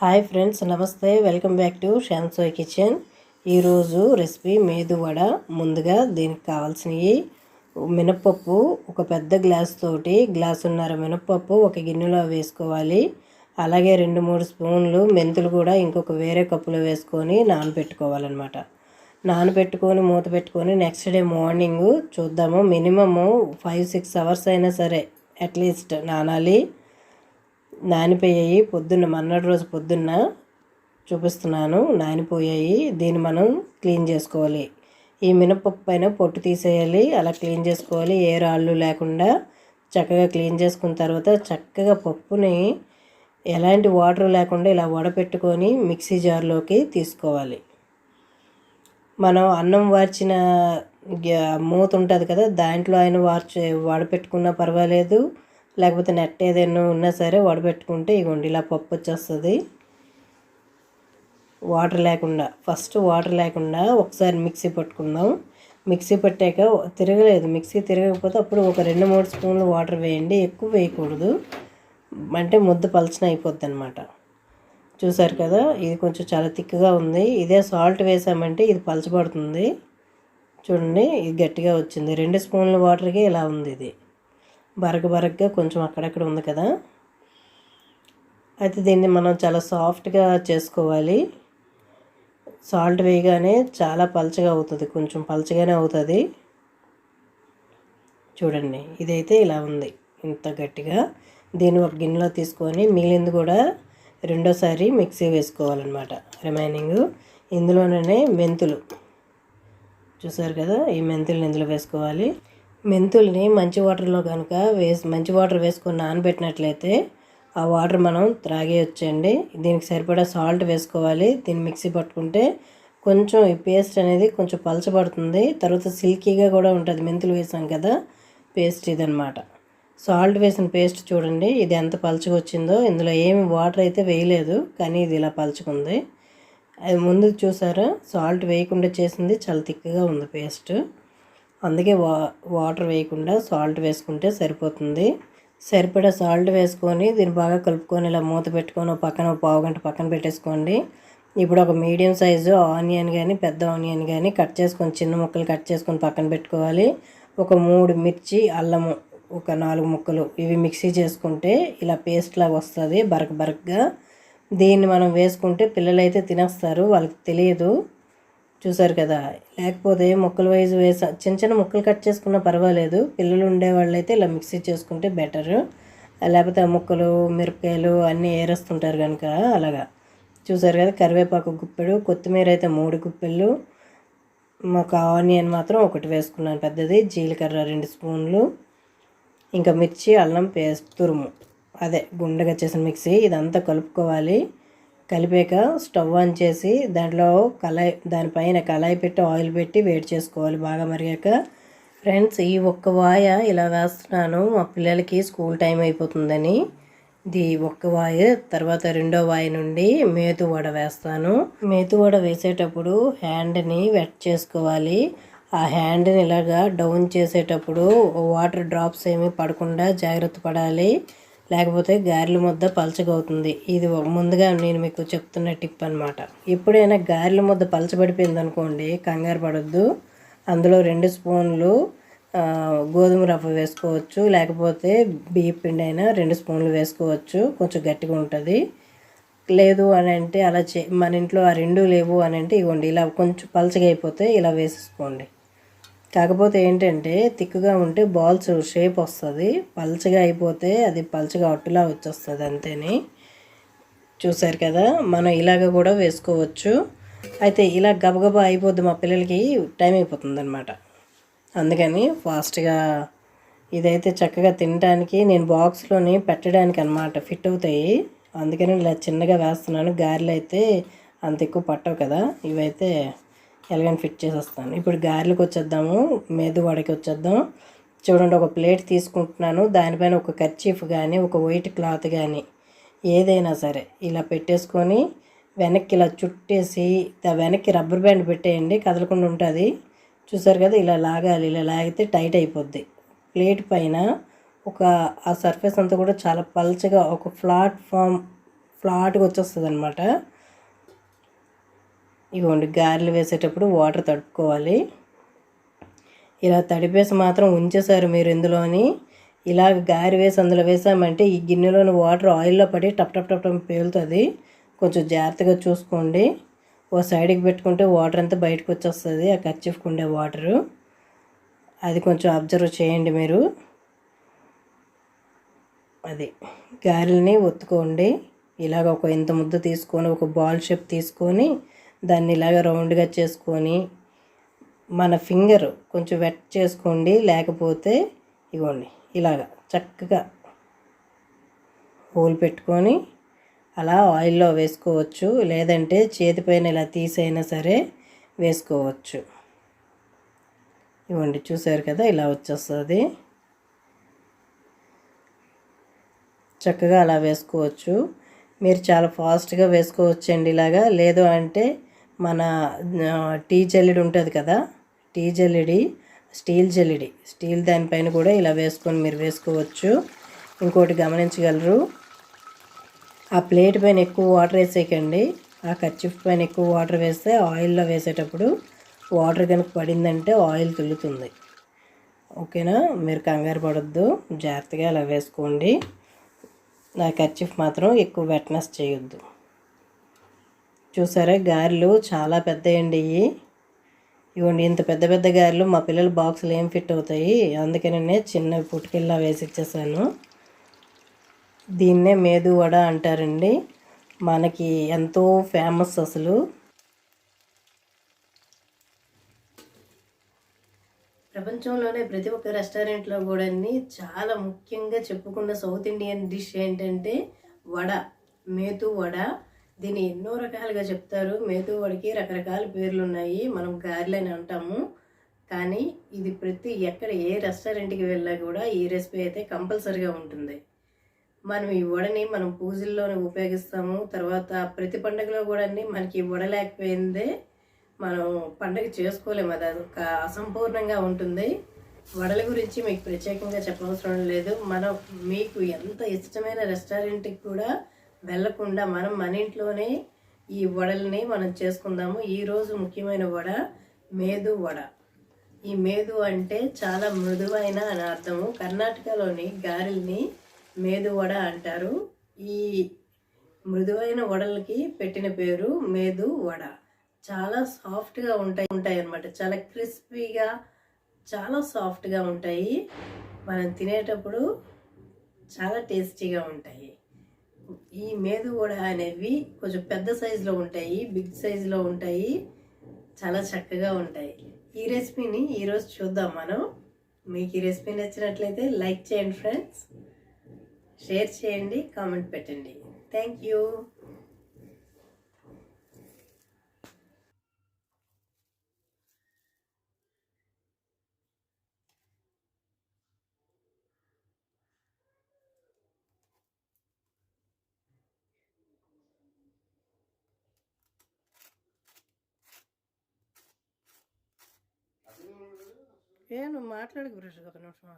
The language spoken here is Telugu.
హాయ్ ఫ్రెండ్స్, నమస్తే. వెల్కమ్ బ్యాక్ టు షాన్సోయ్ కిచెన్. ఈరోజు రెసిపీ మేదు వడ. ముందుగా దీనికి కావాల్సినవి మినప్పప్పు ఒక పెద్ద గ్లాసున్నర మినప్పప్పు ఒక గిన్నెలో వేసుకోవాలి. అలాగే 2-3 స్పూన్లు మెంతులు కూడా ఇంకొక వేరే కప్పులో వేసుకొని నానబెట్టుకోవాలన్నమాట. నానబెట్టుకొని మూత పెట్టుకొని నెక్స్ట్ డే మార్నింగ్ చూద్దాము. మినిమము 5-6 అవర్స్ అయినా సరే అట్లీస్ట్ నానాలి. నానిపోయాయి. పొద్దున్న మర్నాడు రోజు పొద్దున్న చూపిస్తున్నాను, నానిపోయాయి. దీన్ని మనం క్లీన్ చేసుకోవాలి. ఈ మినపప్పు పైన పొట్టు తీసేయాలి. అలా క్లీన్ చేసుకోవాలి, ఏ రాళ్ళు లేకుండా చక్కగా క్లీన్ చేసుకున్న తర్వాత చక్కగా పప్పుని ఎలాంటి వాటర్ లేకుండా ఇలా వడపెట్టుకొని మిక్సీ జార్లోకి తీసుకోవాలి. మనం అన్నం వార్చిన మూత ఉంటుంది కదా, దాంట్లో అయినా వడపెట్టుకున్నా పర్వాలేదు, లేకపోతే నెట్ ఏదైనా ఉన్నా సరే వడబెట్టుకుంటే ఇగోండి ఇలా పప్పు వచ్చేస్తుంది. వాటర్ లేకుండా ఫస్ట్ వాటర్ లేకుండా ఒకసారి మిక్సీ పట్టుకుందాం. మిక్సీ పట్టాక మిక్సీ తిరగకపోతే అప్పుడు ఒక 2-3 స్పూన్లు వాటర్ వేయండి. ఎక్కువ వేయకూడదు, అంటే ముద్ద పలచన అయిపోద్ది అనమాట. చూసారు కదా, ఇది కొంచెం చాలా థిక్గా ఉంది. ఇదే సాల్ట్ వేసామంటే ఇది పలచబడుతుంది. చూడండి, ఇది గట్టిగా వచ్చింది. 2 స్పూన్ల వాటర్కి ఇలా ఉంది. ఇది బరకగా కొంచెం అక్కడక్కడ ఉంది కదా. అయితే దీన్ని మనం చాలా సాఫ్ట్గా చేసుకోవాలి. సాల్ట్ వేయగానే చాలా పలచగా అవుతుంది, కొంచెం పలచగానే అవుతుంది. చూడండి, ఇదైతే ఇలా ఉంది, ఇంత గట్టిగా. దీన్ని ఒక గిన్నెలో తీసుకొని మిగిలింది కూడా రెండోసారి మిక్సీ వేసుకోవాలన్నమాట. రిమైనింగ్ ఇందులోనే మెంతులు చూసారు కదా, ఈ మెంతుల్ని ఇందులో వేసుకోవాలి. మెంతుల్ని మంచి వాటర్లో కనుక మంచి వాటర్ వేసుకొని నానబెట్టినట్లయితే ఆ వాటర్ మనం త్రాగేయొచ్చండి. దీనికి సరిపడా సాల్ట్ వేసుకోవాలి. దీన్ని మిక్సీ పట్టుకుంటే కొంచెం ఈ పేస్ట్ అనేది కొంచెం పలచబడుతుంది, తర్వాత సిల్కీగా కూడా ఉంటుంది. మెంతులు వేసాం కదా, పేస్ట్ ఇదనమాట. సాల్ట్ వేసిన పేస్ట్ చూడండి, ఇది ఎంత పలచగా వచ్చిందో. ఇందులో ఏమి వాటర్ అయితే వేయలేదు, కానీ ఇది ఇలా పలచుకుంది. అది ముందు చూసారా, సాల్ట్ వేయకుండా చేసింది, చాలా థిక్గా ఉంది పేస్ట్. అందుకే వాటర్ వేయకుండా సాల్ట్ వేసుకుంటే సరిపోతుంది. సరిపడా సాల్ట్ వేసుకొని దీన్ని బాగా కలుపుకొని ఇలా మూత పెట్టుకొని పక్కన పావుగంట పక్కన పెట్టేసుకోండి. ఇప్పుడు ఒక మీడియం సైజు ఆనియన్ కానీ పెద్ద ఆనియన్ కానీ కట్ చేసుకొని చిన్న ముక్కలు కట్ చేసుకొని పక్కన పెట్టుకోవాలి. ఒక 3 మిర్చి, అల్లము ఒక 4 ముక్కలు, ఇవి మిక్సీ చేసుకుంటే ఇలా పేస్ట్ లాగా వస్తుంది బరకగా. దీన్ని మనం వేసుకుంటే పిల్లలైతే తినేస్తారు, వాళ్ళకి తెలియదు. చూసారు కదా, లేకపోతే ముక్కలు వైజ్ చిన్న ముక్కలు కట్ చేసుకున్నా పర్వాలేదు. పిల్లలు ఉండేవాళ్ళు అయితే ఇలా మిక్సీ చేసుకుంటే బెటరు. లేకపోతే ఆ ముక్కలు మిరపకాయలు అన్నీ ఏరేస్తుంటారు కనుక అలాగా. చూసారు కదా, కరివేపాకు గుప్పెడు, కొత్తిమీర అయితే 3 గుప్పెళ్ళు, ఒక ఆనియన్ మాత్రం ఒకటి వేసుకున్నాను పెద్దది, జీలకర్ర 2 స్పూన్లు, ఇంకా మిర్చి అల్లం పేస్ట్ తురుము, అదే గుండెగా చేసిన మిక్సీ. ఇదంతా కలుపుకోవాలి. కలిపాక స్టవ్ ఆన్ చేసి దానిపైన కళాయి పెట్టి ఆయిల్ పెట్టి వేడి చేసుకోవాలి బాగా మరిగాక. ఫ్రెండ్స్, ఈ ఒక్క వాయ ఇలా వేస్తున్నాను, మా పిల్లలకి స్కూల్ టైం అయిపోతుందని. ఇది ఒక్క వాయ. తర్వాత రెండో వాయ నుండి మేతు వడ వేస్తాను. మేతు వడ వేసేటప్పుడు హ్యాండ్ని వెట్ చేసుకోవాలి. ఆ హ్యాండ్ని ఇలాగా డౌన్ చేసేటప్పుడు వాటర్ డ్రాప్స్ ఏమీ పడకుండా జాగ్రత్త పడాలి, లేకపోతే గారెల ముద్ద పలచగా అవుతుంది. ఇది ముందుగా నేను మీకు చెప్తున్న టిప్ అనమాట. ఎప్పుడైనా గారెల ముద్ద పలచబడిపోయింది అనుకోండి, కంగారు పడొద్దు. అందులో 2 స్పూన్లు గోధుమ రవ్వ వేసుకోవచ్చు, లేకపోతే బియ్యం పిండి అయినా 2 స్పూన్లు వేసుకోవచ్చు, కొంచెం గట్టిగా ఉంటుంది. లేదు అని అంటే అలా మన ఇంట్లో ఆ 2 లేవు అని అంటే ఇవ్వండి, ఇలా కొంచెం పలచగా అయిపోతే ఇలా వేసేసుకోండి. కాకపోతే ఏంటంటే థిక్గా ఉంటే బాల్స్ షేప్ వస్తుంది, పలచగా అయిపోతే అది పలచగా అట్టులా వచ్చేస్తుంది అంతేని. చూసారు కదా, మనం ఇలాగ కూడా వేసుకోవచ్చు. అయితే ఇలా గబగబా అయిపోద్ది, మా పిల్లలకి టైం అయిపోతుంది అనమాట. అందుకని ఫాస్ట్గా ఇదైతే చక్కగా తినడానికి నేను బాక్స్లోని పెట్టడానికి అనమాట ఫిట్ అవుతాయి. అందుకని ఇలా చిన్నగా వేస్తున్నాను. గారెలు అయితే అంత ఎక్కువ పట్టవు కదా, ఇవైతే ఎలాగని ఫిట్ చేసేస్తాను. ఇప్పుడు గారెలకు వచ్చేద్దాము, మేదు వడకి వచ్చేద్దాం. చూడండి, ఒక ప్లేట్ తీసుకుంటున్నాను. దానిపైన ఒక కర్చీఫ్ కానీ ఒక వైట్ క్లాత్ కానీ ఏదైనా సరే ఇలా పెట్టేసుకొని వెనక్కి ఇలా చుట్టేసి వెనక్కి రబ్బర్ బ్యాండ్ పెట్టేయండి, కదలకుండా ఉంటుంది. చూసారు కదా, ఇలా లాగాలి. ఇలా లాగితే టైట్ అయిపోద్ది. ప్లేట్ పైన ఆ సర్ఫేస్ అంతా కూడా చాలా పల్చగా ఒక ఫ్లాట్గా వచ్చేస్తుంది అనమాట. ఇవ్వండి, గారెలు వేసేటప్పుడు వాటర్ తడుపుకోవాలి. ఇలా తడిపేసి మాత్రం ఉంచేసారు మీరు ఇందులోని. ఇలా గారె వేసి అందులో వేసామంటే ఈ గిన్నెలోని వాటర్ ఆయిల్లో పడి టప్ టప్ టప్ పేలుతుంది. కొంచెం జాగ్రత్తగా చూసుకోండి. ఓ సైడ్కి పెట్టుకుంటే వాటర్ అంతా బయటకు వచ్చేస్తుంది, ఆ కర్చీఫ్కి ఉండే వాటరు. అది కొంచెం అబ్జర్వ్ చేయండి మీరు. అది గారెల్ని ఒత్తుకోండి. ఇలాగ ఒక ఇంత ముద్ద తీసుకొని ఒక బాల్ షేప్ తీసుకొని దాన్ని ఇలాగ రౌండ్గా చేసుకొని మన ఫింగర్ కొంచెం వెట్ చేసుకోండి. లేకపోతే ఇవ్వండి ఇలాగ చక్కగా హోల్ పెట్టుకొని అలా ఆయిల్లో వేసుకోవచ్చు. లేదంటే చేతిపైన ఇలా తీసైనా సరే వేసుకోవచ్చు. ఇవ్వండి, చూసారు కదా, ఇలా వచ్చేస్తుంది. చక్కగా అలా వేసుకోవచ్చు. మీరు చాలా ఫాస్ట్గా వేసుకోవచ్చండి ఇలాగా. లేదు అంటే మన టీ జల్లెడి ఉంటుంది కదా, స్టీల్ జల్లెడి, స్టీల్ దానిపైన కూడా ఇలా వేసుకొని మీరు వేసుకోవచ్చు. ఇంకోటి గమనించగలరు, ఆ ప్లేట్ పైన ఎక్కువ వాటర్ వేసేయకండి. ఆ కర్చీఫ్ పైన ఎక్కువ వాటర్ వేస్తే ఆయిల్లో వేసేటప్పుడు వాటర్ కనుక పడిందంటే ఆయిల్ తుల్లుతుంది. ఓకేనా, మీరు కంగారు పడొద్దు, జాగ్రత్తగా అలా వేసుకోండి. నా కర్చీఫ్ మాత్రం ఎక్కువ వెట్నెస్ చేయొద్దు. చూసారా, గారెలు చాలా పెద్దయండి ఇవి. ఇవ్వండి, ఇంత పెద్ద పెద్ద గారెలు మా పిల్లల బాక్సులు ఏం ఫిట్ అవుతాయి, అందుకనే చిన్న పుట్టుకెళ్ళా వేసి ఇచ్చేసాను. దీన్నే మేదు వడ అంటారండి. మనకి ఎంతో ఫేమస్ అసలు. ప్రపంచంలోనే ప్రతి ఒక్క రెస్టారెంట్లో కూడా చాలా ముఖ్యంగా చెప్పుకున్న సౌత్ ఇండియన్ డిష్ ఏంటంటే వడ, మేతు వడ. దీన్ని ఎన్నో రకాలుగా చెప్తారు. మేతు వడకి రకరకాల పేర్లు ఉన్నాయి. మనం గారెలని అంటాము. కానీ ఇది ఎక్కడ ఏ రెస్టారెంట్కి వెళ్ళా కూడా ఈ రెసిపీ అయితే కంపల్సరీగా ఉంటుంది. మనం ఈ వడని మనం పూజల్లోనే ఉపయోగిస్తాము. తర్వాత ప్రతి పండుగలో కూడా మనకి వడ లేకపోయిందే మనం పండుగ చేసుకోలేము. అది ఒక అసంపూర్ణంగా ఉంటుంది. వడల గురించి మీకు ప్రత్యేకంగా చెప్పవసరం లేదు. మీకు ఎంత ఇష్టమైన రెస్టారెంట్కి కూడా వెళ్ళకుండా మనం మన ఇంట్లోనే ఈ వడల్ని మనం చేసుకుందాము. ఈరోజు ముఖ్యమైన వడ మేదు వడ. ఈ మేదు అంటే చాలా మృదువైన అని అర్థము. కర్ణాటకలోని గారెల్ని మేదు వడ అంటారు. ఈ మృదువైన వడలకి పెట్టిన పేరు మేదు వడ. చాలా సాఫ్ట్గా ఉంటాయి అన్నమాట. చాలా క్రిస్పీగా, చాలా సాఫ్ట్గా ఉంటాయి. మనం తినేటప్పుడు చాలా టేస్టీగా ఉంటాయి. ఈ మేదు వడ అనేవి కొంచెం పెద్ద సైజులో ఉంటాయి, బిగ్ సైజులో ఉంటాయి, చాలా చక్కగా ఉంటాయి. ఈ రెసిపీని ఈరోజు చూద్దాం మనం. మీకు ఈ రెసిపీ నచ్చినట్లయితే లైక్ చేయండి ఫ్రెండ్స్, షేర్ చేయండి, కామెంట్ పెట్టండి. Thank you. నువ్వు మాట్లాడకు బ్రష్, ఒక నిమిషం.